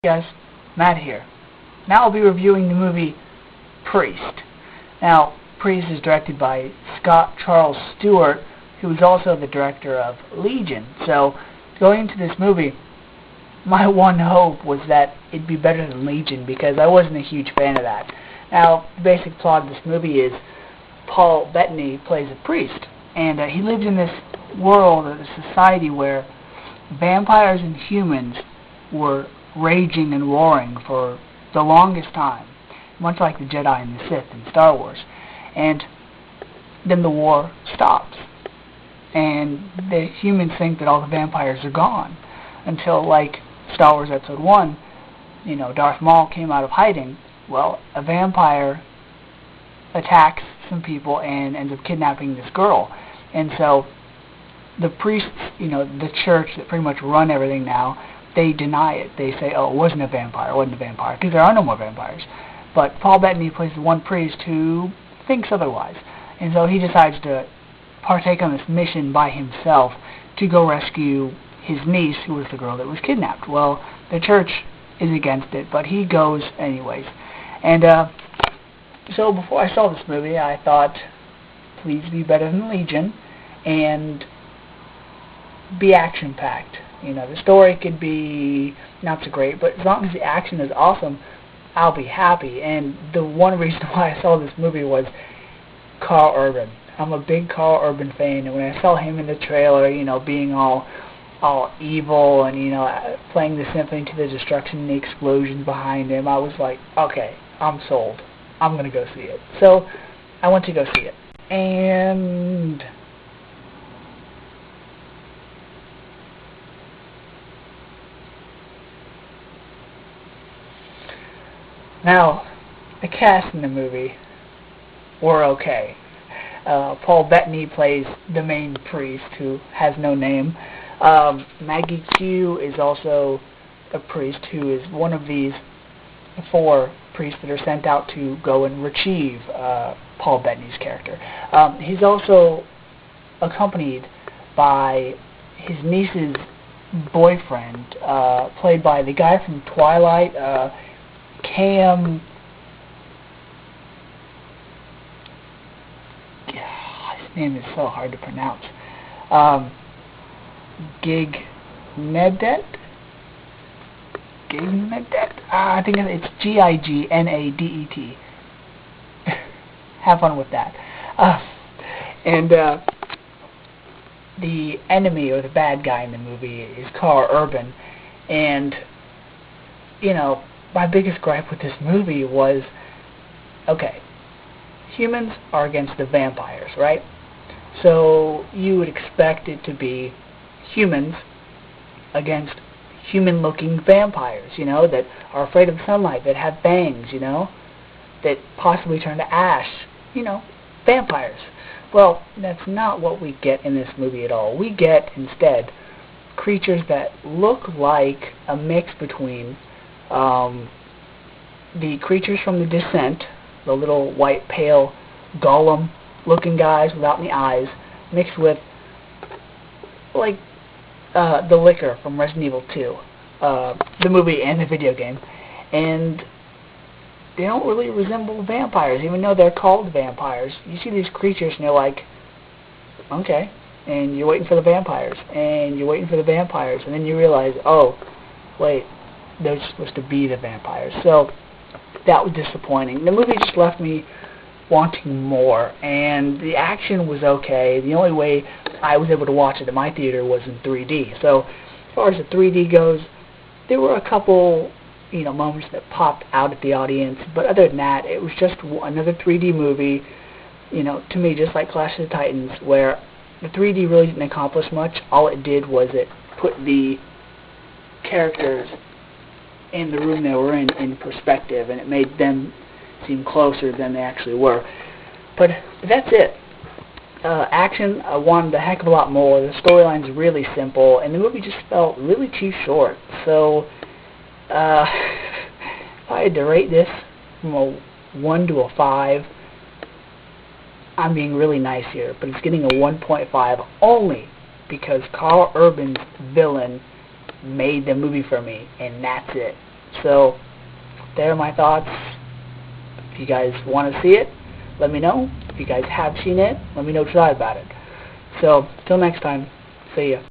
Guys, Matt here. Now I'll be reviewing the movie Priest. Now, Priest is directed by Scott Charles Stewart, who is also the director of Legion. So, going into this movie, my one hope was that it'd be better than Legion, because I wasn't a huge fan of that. Now, the basic plot of this movie is Paul Bettany plays a priest, and he lives in this world, a society where vampires and humans were raging and warring for the longest time, much like the Jedi and the Sith in Star Wars. And then the war stops, and the humans think that all the vampires are gone, until, like Star Wars Episode 1, Darth Maul came out of hiding. Well, a vampire attacks some people and ends up kidnapping this girl. And so the priests, the church that pretty much run everything now, they deny it. They say, oh, it wasn't a vampire, because there are no more vampires. But Paul Bettany plays the one priest who thinks otherwise. And so he decides to partake on this mission by himself to go rescue his niece, who was the girl that was kidnapped. Well, the church is against it, but he goes anyways. And so before I saw this movie, I thought, please be better than Legion, and be action-packed. The story could be not so great, but as long as the action is awesome, I'll be happy. And the one reason why I saw this movie was Karl Urban. I'm a big Karl Urban fan, and when I saw him in the trailer, being all evil and, playing the Symphony to the Destruction and the explosions behind him, I was like, okay, I'm sold. I'm going to go see it. So I went to go see it. And now, the cast in the movie were okay. Paul Bettany plays the main priest, who has no name. Maggie Q is also a priest, who is one of these 4 priests that are sent out to go and retrieve Paul Bettany's character. He's also accompanied by his niece's boyfriend, played by the guy from Twilight, Cam. His name is so hard to pronounce. Gignadet? I think it's Gignadet. Have fun with that. And the enemy, or the bad guy in the movie, is Karl Urban. And, my biggest gripe with this movie was, okay, humans are against the vampires, right? So you would expect it to be humans against human-looking vampires, that are afraid of sunlight, that have fangs, that possibly turn to ash, vampires. Well, that's not what we get in this movie at all. We get, instead, creatures that look like a mix between the creatures from The Descent, the little white, pale, golem-looking guys without any eyes, mixed with, like, the Licker from Resident Evil 2, the movie and the video game. And they don't really resemble vampires, even though they're called vampires. You see these creatures and you're like, okay, and you're waiting for the vampires, and you're waiting for the vampires, and then you realize, oh, wait, they're supposed to be the vampires. So that was disappointing. The movie just left me wanting more, and the action was okay. The only way I was able to watch it at my theater was in 3D. So as far as the 3D goes, there were a couple moments that popped out at the audience, but other than that, it was just another 3D movie, to me, just like Clash of the Titans, where the 3D really didn't accomplish much. All it did was it put the characters in the room they were in perspective, and it made them seem closer than they actually were. But that's it. Action, I wanted a heck of a lot more. The storyline's really simple, and the movie just felt really too short. So, if I had to rate this from a 1 to a 5, I'm being really nice here, but it's getting a 1.5 only because Karl Urban's villain made the movie for me, and that's it. So there are my thoughts. If you guys want to see it, let me know. If you guys have seen it, let me know what you thought about it. So, till next time, see ya.